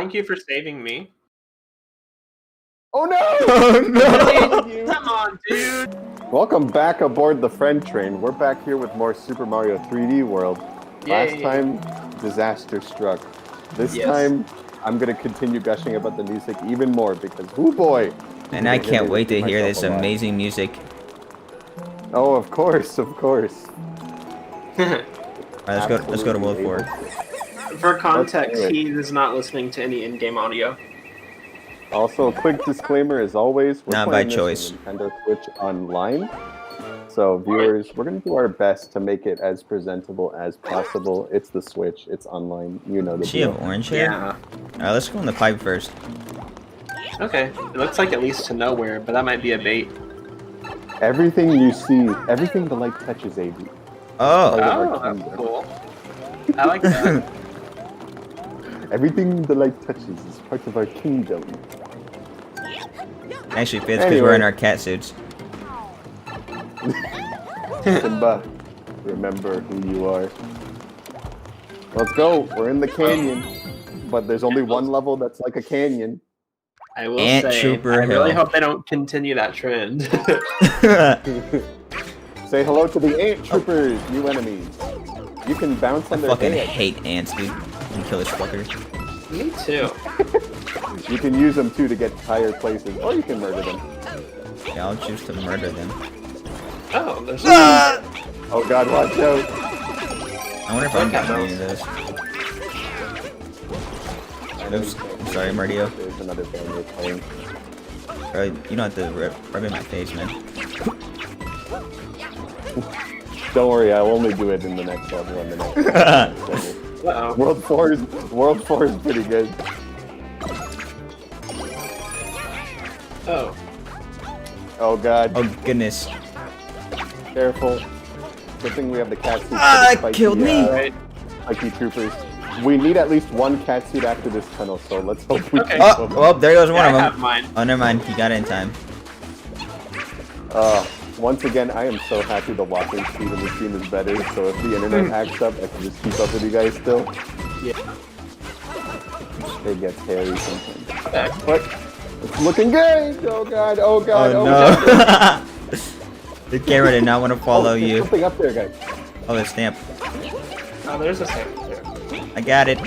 Thank you for saving me. Oh no! Oh no! Really? Come on, dude. Welcome back aboard the friend train. We're back here with more Super Mario 3D World. Last Yay. time, disaster struck. This Yes. time, I'm gonna continue gushing about the music even more because, oh boy! And I can't wait to hear this amazing music. Oh, of course, of course. Alright, let's go to World 4. For context, Okay. he is not listening to any in-game audio. Also, a quick disclaimer as always, we're Not playing by this choice. on Nintendo Switch Online. So viewers, we're gonna do our best to make it as presentable as possible. It's the Switch, it's online, you know the Does she deal. have orange hair? Yeah. Alright, let's go on the pipe first. Okay. It looks like it leads to nowhere, but that might be a bait. Everything you see, everything the light touches, AD. Oh! Oh, that's cool. I like that. Everything the light touches is part of our kingdom. Actually fits because we're in our cat suits. Simba, remember who you are. Let's go. We're in the canyon, but there's only one level that's like a canyon. I will Ant say, Trooper I really Hill. hope they don't continue that trend. Say hello to the ant troopers, new enemies. You can bounce I on their fucking head. hate ants, dude. You can kill this fucker. Me too. You can use them too to get higher places, or you can murder them. Yeah, I'll choose to murder them. Oh, there's Oh god, watch out. I wonder if I'm getting any of those. Oops. I'm sorry, Mario. There's another family playing. Bro, you don't have to rub in my face, man. Don't worry, I'll only do it in the next level and the next level. Uh-oh. World 4 is pretty good. Oh. Oh god, Oh goodness. careful. Good thing we have the cat suits. Ah, for the it killed me! Right. Spiky troopers. We need at least one cat suit after this tunnel, so let's hope we Okay. can Oh, well, there goes one Yeah, I of have them. mine. Oh, never mind. He got it in time. Once again, I am so happy the walking speed of the stream is better, so if the internet hacks up, I can just keep up with you guys still. Yeah. It gets hairy sometimes. Okay. But it's looking good! Oh god, oh god, Oh god. no. The camera did not want to follow Oh, there's you. something up there, guys. Oh, the stamp. Oh, there's a second there. I got it.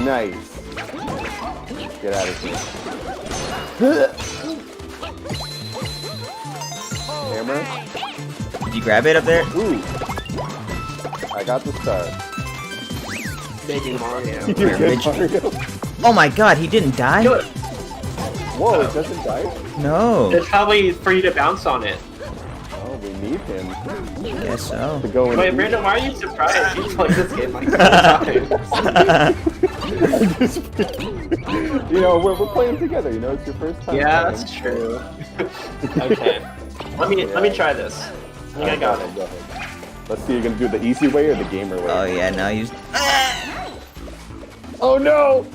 Nice. Get out of here. Camera? Did you grab it up there? Ooh. I got the star. Baby Mario. You Where, did, bitch? Mario? Oh my god, he didn't die? Kill it. Whoa, it doesn't die? No. It's probably for you to bounce on it. Oh, we need him Guess so. to go in. Wait, Brando, why are you surprised? You played this game like 4 times. You know, we're playing together, you know, it's your first time. Yeah, playing. that's true. Okay. Let me try this. I think I got it. Go ahead. Let's see, you're gonna do it the easy way or the gamer way? Oh yeah, now you. Oh no!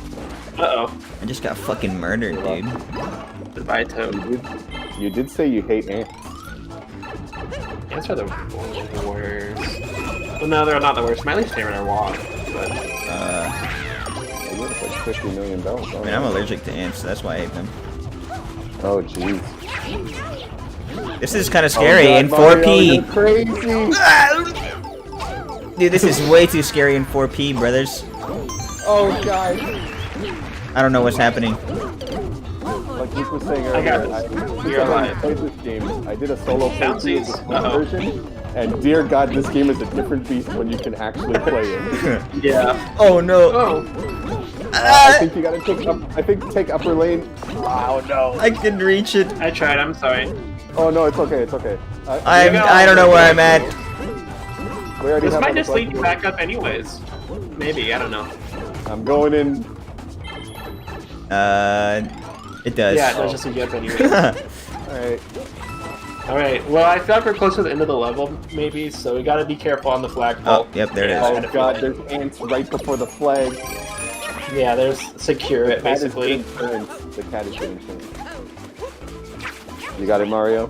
Uh-oh. I just got fucking murdered, dude. Goodbye, Toad. You did say you hate ants. Ants are the worst. Well, no, they're not the worst. My least favorite are wasps, but... You have like 50 million bells. I mean, I'm allergic to ants, so that's why I hate them. Oh jeez. This is kind of scary Oh, God, in Mario, 4P. you're crazy! Dude, this is way too scary in 4P, brothers. Oh god! I don't know what's happening. Like Luke was saying I got earlier, this. since You're I alive. played this game, I did a solo playthrough of Bouncies. the full version, and dear god, this game is a different beast when you can actually play it. Yeah. Oh no. Oh. I think you gotta take upper lane. Oh no! I can reach it. I tried, I'm sorry. Oh no, it's okay, it's okay. I don't know where I'm at. We already This have might all the just lead you questions. back up anyways. Maybe, I don't know. I'm going in. It does. Yeah, it does just lead you up anyways. Alright. Alright, well, I feel like we're close to the end of the level, maybe, so we gotta be careful on the flagpole. Oh, yep, there it is. Oh god, there's ants right before the flag. Yeah, there's secure it, Cat is basically. getting turned. The cat is getting turned. You got it, Mario?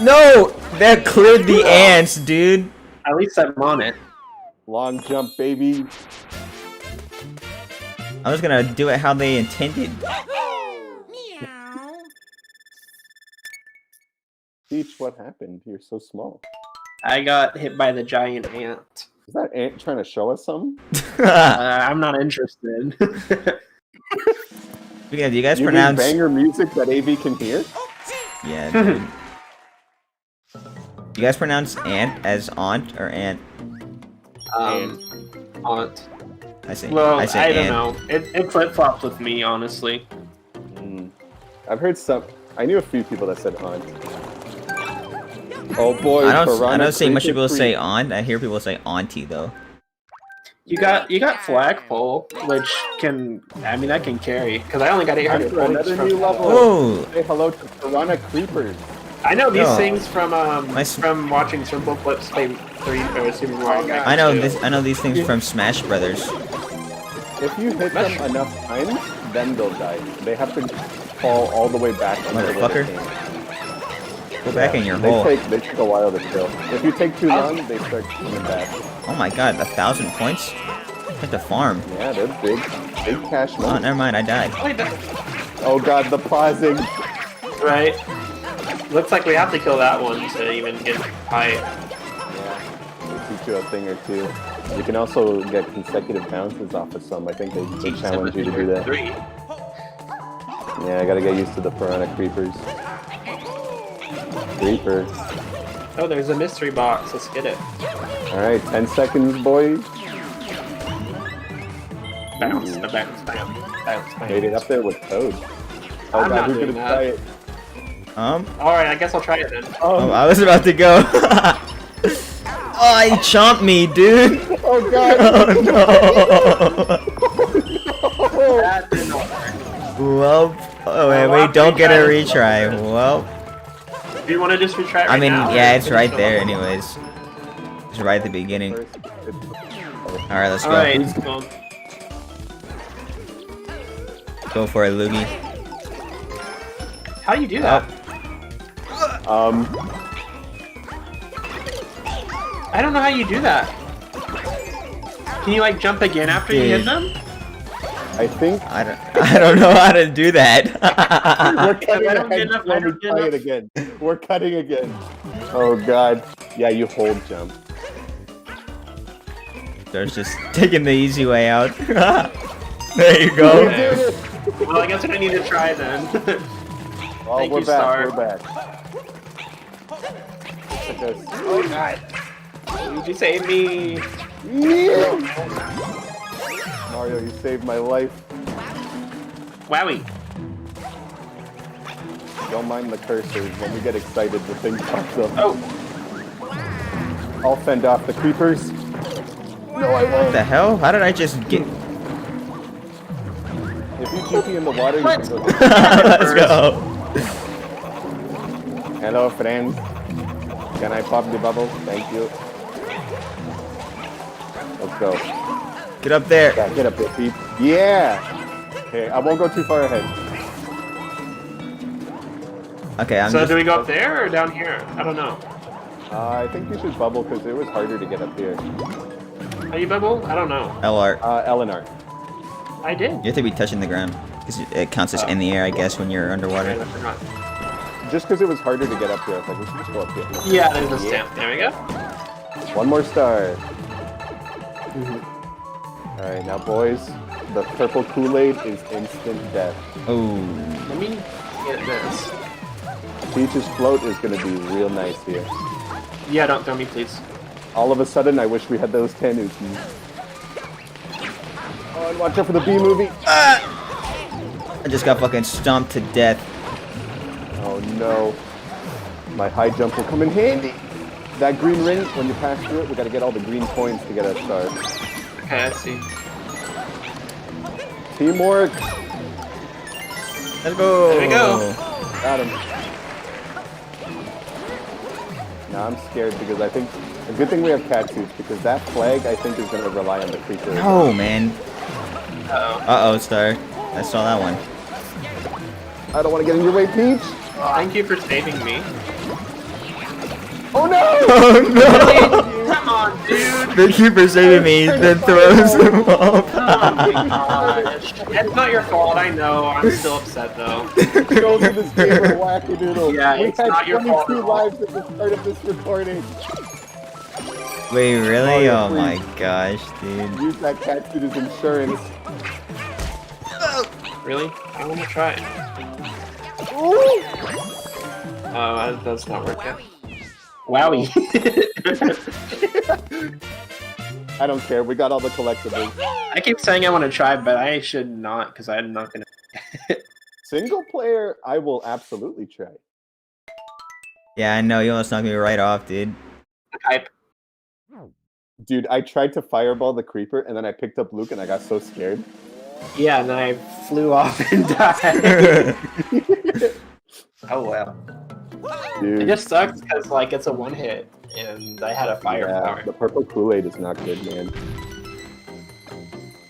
No! That cleared the ants, dude. At least I'm on it. Long jump, baby. I was gonna do it how they intended. Peach, what happened? You're so small. I got hit by the giant ant. Is that ant trying to show us something? I'm not interested. Do you guys You mean pronounce? banger music that AV can hear? Yeah. Dude. Do you guys pronounce aunt as aunt or aunt? Aunt. I say. Well, I say don't aunt. know. It flip flops with me, honestly. I've heard some. I knew a few people that said aunt. Oh boy, I Piranha don't see much Creeper people say Creep. aunt. I hear people say auntie though. You got Flagpole, which can that can carry because I only got 800 Time for points another from. new level. Oh, Say hello to Piranha Creepers. I know these No. things from Nice. from watching Simple Flips play 3 or Super Mario. Guys I know too. this. I know these things from Smash Brothers. If you hit them enough times, then they'll die. They have to fall all the way back. Motherfucker. Go back in your They hole. take a while to kill. If you take too long, they start coming back. Oh my god, 1,000 points? Hit the farm. Yeah, they're big cash Oh, money. never mind. I died. Oh god, the pausing. Right. Looks like we have to kill that one to even get high. Yeah, they teach you a thing or two. You can also get consecutive bounces off of some. I think they challenge you to do that. 3. Yeah, I gotta get used to the Piranha Creepers. Creeper. Oh, there's a mystery box. Let's get it. Alright, 10 seconds, boys. Bounce, Ooh. bounce, bounce, bounce. Made it up there with Toad. Oh I'm god, not who's doing gonna that. try it? Alright, I guess I'll try it then. Oh, I was about to go. Oh, he chomped me, dude. Oh god! Oh That did not work. no. Well, oh wait, Well, wait, I'll don't get a retry retry. Well, Do you want to just retry it right I mean, now, yeah, or it's finish right the there, level? anyways. It's right at the beginning. All right, let's go. Alright, well, Go for it, Loogie. how do you do that? I don't know how you do that. Can you like jump again after you hit Dude. them? I think I don't know how to do that. we're cutting I don't get ahead. enough, I Let me don't get try it enough. again. We're cutting again. Oh god. Yeah, you hold jump. There's just taking the easy way out. There you go. We did it! Well, I guess I need to try then. Oh, Thank we're you, back. Star. We're back. Took us- Oh god. Did you save me? Yeah! Mario, you saved my life. Wowie. Don't mind the cursors. When we get excited, the thing pops up. Oh, I'll fend off the creepers. No, I What won't. the hell? How did I just get? If you GP in the water, What? you can go. Let's go. Hello, friends. Can I pop the bubble? Thank you. Let's go. Get up there. Yeah, get up there, Pete. Yeah! Okay, I won't go too far ahead. Okay, I'm so just. do we go up there or down here? I don't know. I think you should bubble because it was harder to get up here. How you bubble? I don't know. LR. Eleanor. I did. You have to be touching the ground because it counts as in the air, I guess, when you're I underwater. forgot. Just because it was harder to get up here, I was like, we should just go up here. Yeah, there's a stamp. There we go. One more star. Alright, now boys, the purple Kool-Aid is instant death. Oh. Let me get this. Peach's float is going to be real nice here. Yeah, don't throw me, please. All of a sudden, I wish we had those Tanukis. Oh, and watch out for the B movie. I just got fucking stomped to death. Oh no. My high jump will come in handy. That green ring, when you pass through it, we gotta get all the green coins to get a star. Okay, I see. Teamwork. Let's go. There we go. Got him. Now I'm scared because I think a good thing we have cat suits because that flag I think is gonna rely on the creeper. No, man. Uh-oh. Uh-oh, Star. I saw that one. I don't want to get in your way, Peach. Thank you for saving me. Oh no! Oh no! Come on, dude. The keeper saving me, then throws them off. Oh my gosh. It's not your fault, I know. I'm still upset though. Go to this gamer wackadoodle. Yeah, We it's had not your fault 22 at all. lives at the start of this recording. Wait, really? Mario, Oh my gosh, dude. Use that cat suit as insurance. Really? I want to try it. Ooh. Oh, that's not working. Wowie. I don't care. We got all the collectibles. I keep saying I want to try, but I should not, because I'm not going to. Single player, I will absolutely try. Yeah, I know. You almost knocked me right off, dude. Hype. Dude, I tried to fireball the creeper, and then I picked up Luke, and I got so scared. Yeah, and then I flew off and died. Oh well. Dude, It just sucks because like it's a one hit, and I had a fire power. the purple Kool-Aid is not good, man.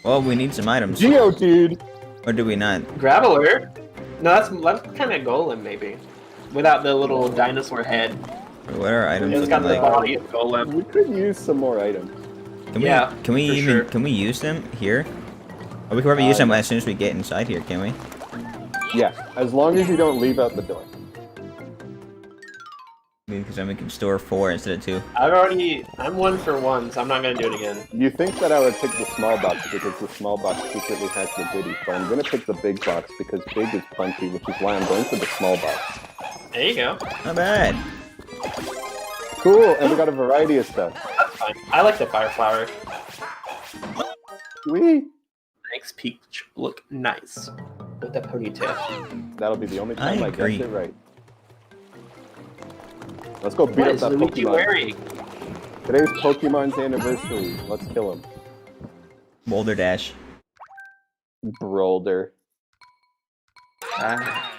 Well, we need some items. Geo, dude! Or do we not? Graveler? No, that's kind of golem maybe, without the little dinosaur head. What are items It's got looking the like? body of golem. We could use some more items. Can we, Yeah, can we for even sure. can we use them here? Or we can probably use them as soon as we get inside here, can we? Yeah, as long as you don't leave out the door. Because then we can store 4 instead of 2. I'm 1 for 1, so I'm not gonna do it again. You think that I would pick the small box because the small box secretly has the goodies, but I'm gonna pick the big box because big is plenty, which is why I'm going for the small box. There you go. Not bad. Cool, and we got a variety of stuff. That's fine. I like the fire flower. Sweet. Makes Peach look nice with the ponytail. That'll be the only time I agree. guess it right. Let's go beat What up is that Luigi Pokemon. wearing? Today's Pokemon's anniversary. Let's kill him. Boulder Dash. Brolder. Ah.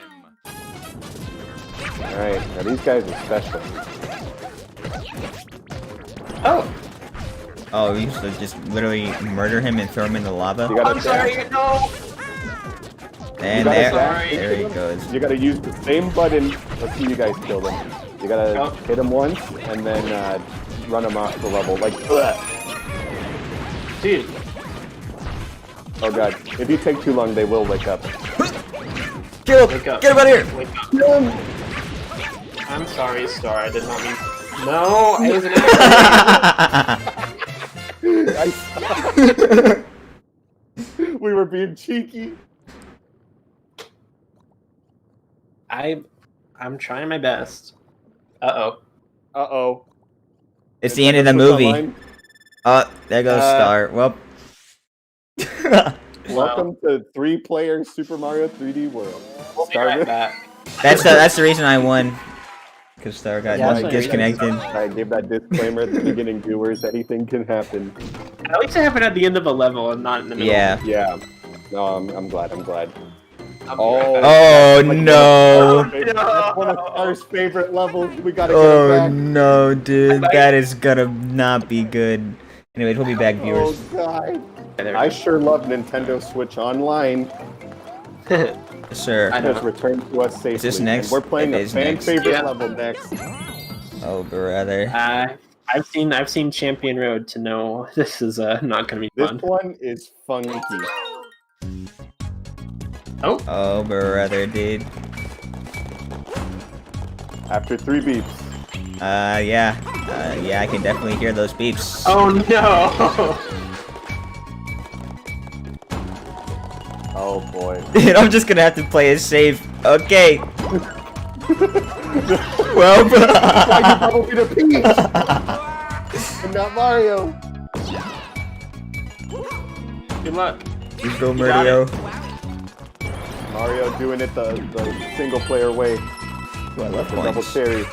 Alright, now these guys are special. Oh, Oh, we used to just literally murder him and throw him in the lava. You gotta I'm sorry, dash. no! And You gotta there, dash. there he goes. You gotta use the same button. Let's see you guys kill them. You gotta Oh. hit them once and then run them off the level. Like, ugh. Dude, Oh god. If you take too long, they will wake up. Kill him! wake up. Get him out of here! Wake up. Kill him! I'm sorry, Star. I did not mean to. No, it was an accident. We were being cheeky. I'm trying my best. Uh-oh. Uh-oh. It's the end of the movie. Online. Oh, there goes Star. Well. Welcome to 3-player Super Mario 3D World. We'll be right back. That's the reason I won. Because Star got Yeah, that's what disconnected. I gave that disclaimer at the beginning, viewers. Anything can happen. At least it happened at the end of a level and not in the middle. Yeah. Yeah. No, I'm glad. I'm glad. I'll be right back. Oh Like, no! That's one of our favorite levels. We gotta get it Oh back. no, dude. That is gonna not be good. Anyways, we'll be back, Oh viewers. god. There we I go. sure love Nintendo Switch Online. Sir. I know. Just returned to us safely. this And next? we're playing It a is fan next. favorite Yeah. level next. Oh, brother. I've seen Champion Road to know this is not gonna be This fun. one is funky. Oh, Oh, brother, dude. After 3 beeps. Yeah. Yeah, I can definitely hear those beeps. oh no! Oh boy. Dude, I'm just gonna have to play it safe. Okay. Well, Why you probably the Peach and not Mario? Good luck. you go, Mario. Mario doing it the single player way. Ooh, I love The double points. cherry.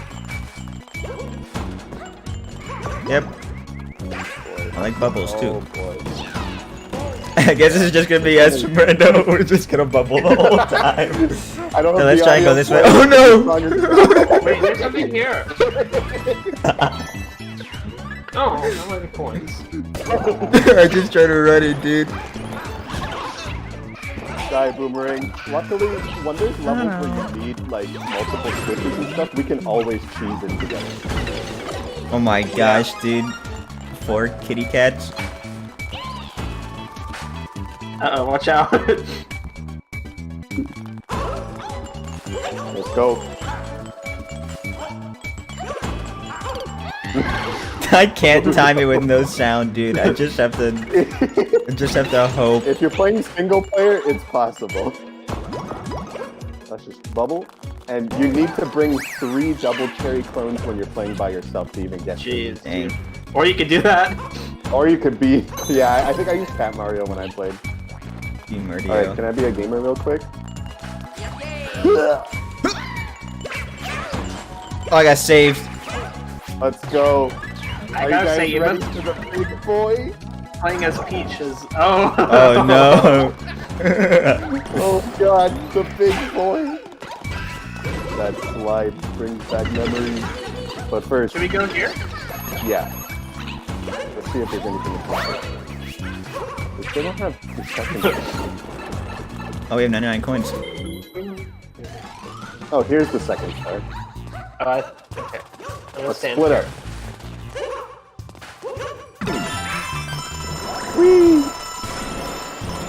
Yep. I like bubbles Oh too. boy. I guess this is just gonna be us, Brando. We're just gonna bubble the whole time. I don't know. Now let's try and go this way. audio Oh no! Wait, there's something here. Oh, I like the coins. I just tried to run it, dude. Die boomerang. Luckily, when there's levels where you need like multiple switches and stuff, we can always cheese it together. Oh my gosh, dude. 4 kitty cats. Uh-oh, watch out. Let's go. I can't time it with no sound, dude. I just have to hope. If you're playing single player, it's possible. Let's just bubble. And you need to bring 3 double cherry clones when you're playing by yourself to even get Jeez. Dang. Or you could do that. Or you could be... Yeah, I think I used Fat Mario when I played. You murder. Alright, can I be a gamer real quick? Oh, I got saved. Let's go. I Are gotta you say, guys you ready must for the big boy? playing as Peach is... Oh. Oh no. Oh god, the big boy. That slide brings back memories. But first, Should we go here? yeah. Let's see if there's anything in here. We still don't have the second. Oh, we have 99 coins. Oh, here's the second star. Oh, okay. Let's split up. Whee!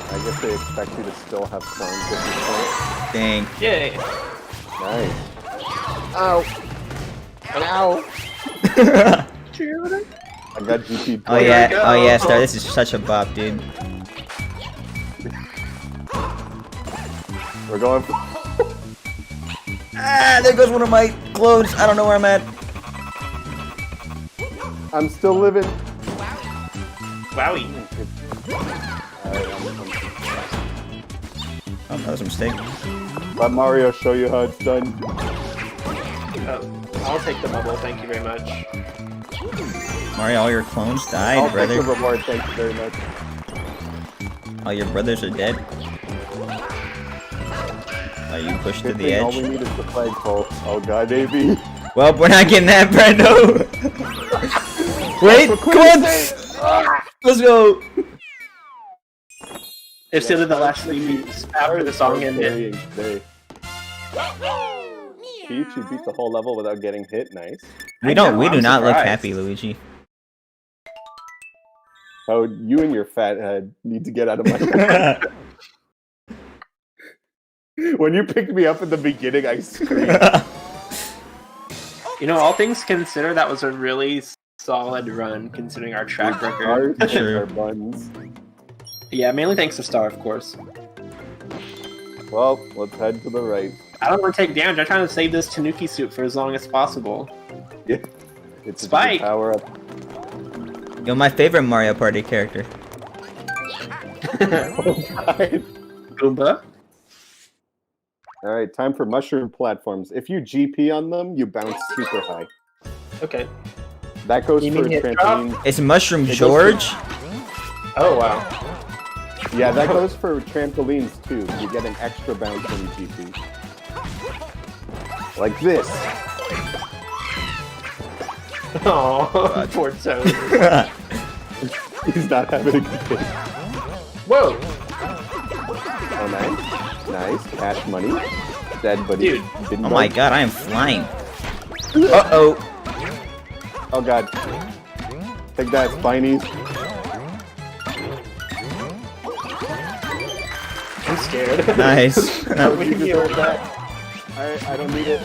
I guess they expect you to still have clones at this point. Dang. Yay. Nice. Ow! Ow! I got GP. Oh yeah. Oh yeah, Star. This is such a bop, dude. We're going for... Ah, there goes one of my clones. I don't know where I'm at. I'm still living. Wowie. Oh, that was a mistake. Let Mario show you how it's done. Oh, I'll take the bubble, thank you very much. Mario, all your clones died, I'll brother. take the reward, thank you very much. All your brothers are dead. Oh, you pushed to Good the thing all edge. we need is the flagpole. Oh god, baby. Well, we're not getting that, Brando. Wait, come on. Let's go. If still did the last 3 beats after the song ended. Peach, you beat the whole level without getting hit. Nice. We do not look happy, Luigi. Oh, you and your fat head need to get out of my head. When you picked me up at the beginning, I screamed. You know, all things considered, that was a really solid run, considering our track record. Sure. Our buns. Yeah, mainly thanks to Star, of course. Well, let's head to the right. I don't want to take damage, I'm trying to save this Tanuki suit for as long as possible. Yeah. It's a Spike! good power up. Yo, my favorite Mario Party character. Goomba? Alright, time for mushroom platforms. If you GP on them, you bounce super high. Okay. That goes You for mean hit trampoline. It's Mushroom It goes George. Oh, wow. Yeah, that goes for trampolines too. You get an extra bounce when you GP. Like this. Oh, poor Toad. He's not having a good day. Whoa! Oh, nice. Nice. Cash money. Dead, but Dude. didn't Oh go. my god, I am flying. Uh-oh. Oh god. Take that, Spinies. I'm scared. Nice. We can deal with that. I don't need it.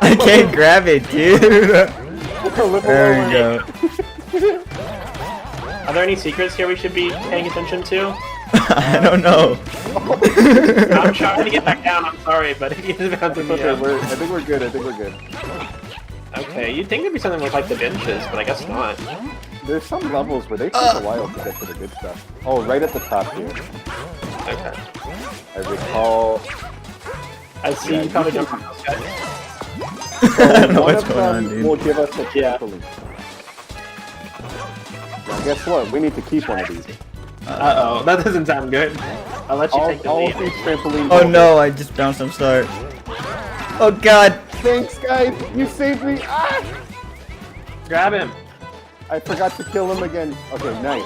I can't grab it, dude. There we go. Are there any secrets here we should be paying attention to? I don't know. I'm trying to get back down, I'm sorry, but it is about to be Okay, I think we're good. Okay, you'd think there'd be something with like the benches, but I guess not. There's some levels where they take a while to get to the good stuff. Oh, right at the top here. Okay. I recall... I see you probably jump on those guys. I don't know One what's of going on, them dude. will give us a Yeah. trampoline. Now guess what? We need to keep one of these. Uh-oh, that doesn't sound good. I'll let you take the All lead. these trampolines. Oh no, I just bounced on start. Oh god. Thanks, guys. You saved me. Ah! Grab him. I forgot to kill him again. Okay, nice.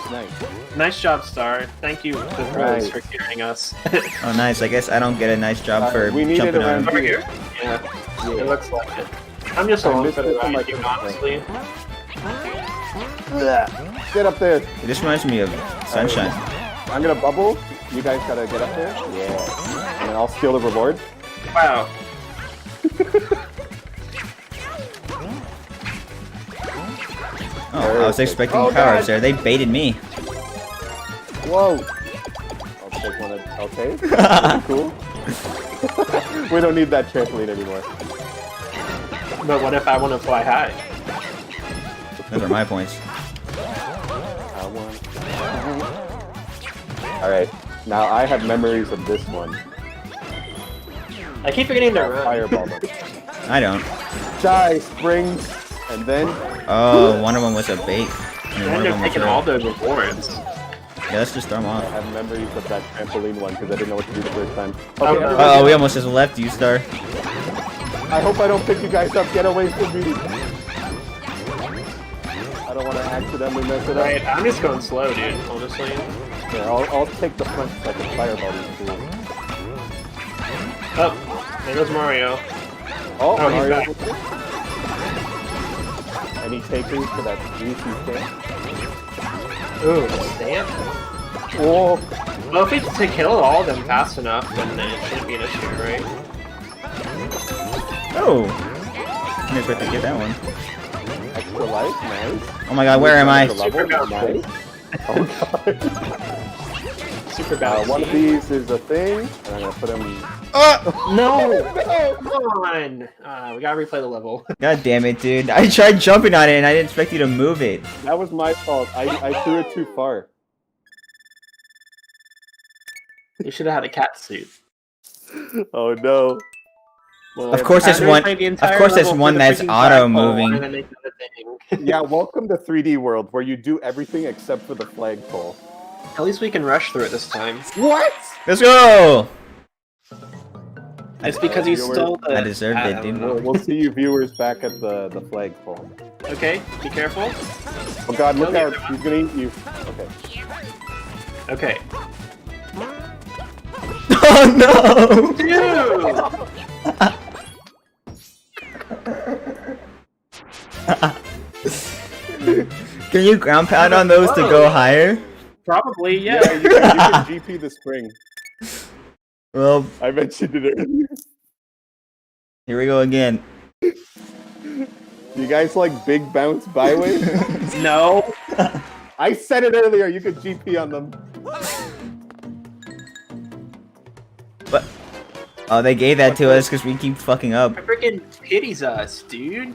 Nice job, Star. Thank you, the Rose, for carrying us. Oh nice, I guess I don't get a nice job for we need it jumping around on. Over here? Yeah, it looks like it. I'm just along missed for the it on my ride, dude, honestly. Get up there. This reminds me of Sunshine. I'm gonna bubble. You guys gotta get up there. Yeah. And then I'll steal the reward. Wow. Oh, I was expecting Oh, powers God. there. They baited me. Whoa. I'll take one of... Okay. That's cool. We don't need that trampoline anymore. But what if I want to fly high? Those are my points. Alright. Now I have memories of this one. I keep forgetting to run. Fireball them. I don't. Die, springs, and then... Oh, one of them was a bait. And I one of end them up was taking a... all those rewards. Yeah, let's just throw them I off. have memories of that trampoline one because I didn't know what to do the first time. Oh, Okay, no. everybody- Uh oh, we almost just left you, Star. I hope I don't pick you guys up. Get away from me. I don't want to accidentally mess it up. Right, I'm just going slow, dude, honestly. Here, I'll take the front second fireball these fools. Oh, there goes Mario. Oh, Oh, he's Mario. back. Any takers for that juicy stamp? Ooh, stamp? Oh, Well, if we to kill all of them fast enough, then it shouldn't be an issue, right? Oh! I didn't expect to get that one. extra life, nice. Oh my god, where am I? Super bounce. Nice. Oh god. Super bouncy. One of these is a thing, and I'm gonna put them. No! Come on! We gotta replay the level. God damn it, dude. I tried jumping on it and I didn't expect you to move it. That was my fault. I threw it too far. You should have had a cat suit. Oh no. Well, Of course there's I'd one- replay the of entire course there's level one for the that's freaking auto flagpole, moving. and then make it a thing. Yeah, welcome to 3D world where you do everything except for the flagpole. At least we can rush through it this time. What? Let's go! It's because you stole the... I deserved it, dude. We'll see you viewers back at the flagpole. Okay, be careful. Oh god, look Kill out. the other He's gonna eat you. Okay. Okay. Oh no! Dude! Can you ground pound on those to go higher? Probably, yeah. Yeah, you can GP the spring. Well, I mentioned it earlier. here we go again. You guys like big bounce byways? No. I said it earlier, you could GP on them. But oh, they gave that to us because we keep fucking up. It freaking pities us, dude.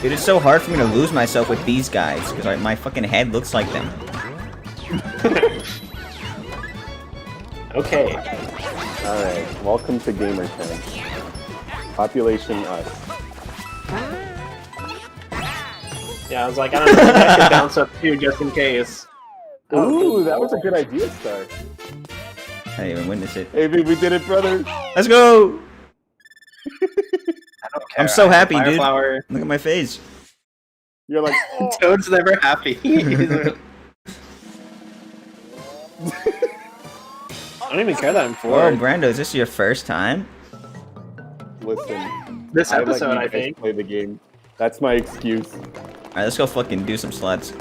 Dude, it's so hard for me to lose myself with these guys because my fucking head looks like them. Okay. Alright, welcome to Gamer Town. Population us. Yeah, I was like, I don't know, I could bounce up too, just in case. Ooh, that was a good idea, Star. I didn't even witness it. Hey, we did it, brother. Let's go! I don't care. I'm so happy, dude. Fireflower. Look at my face. You're like, oh. Toad's never happy. I don't even care that I'm Oh, four. Brando, is this your first time? Listen. This I let episode, you I guys think. play the game. That's my excuse. Alright, let's go fucking do some sluts.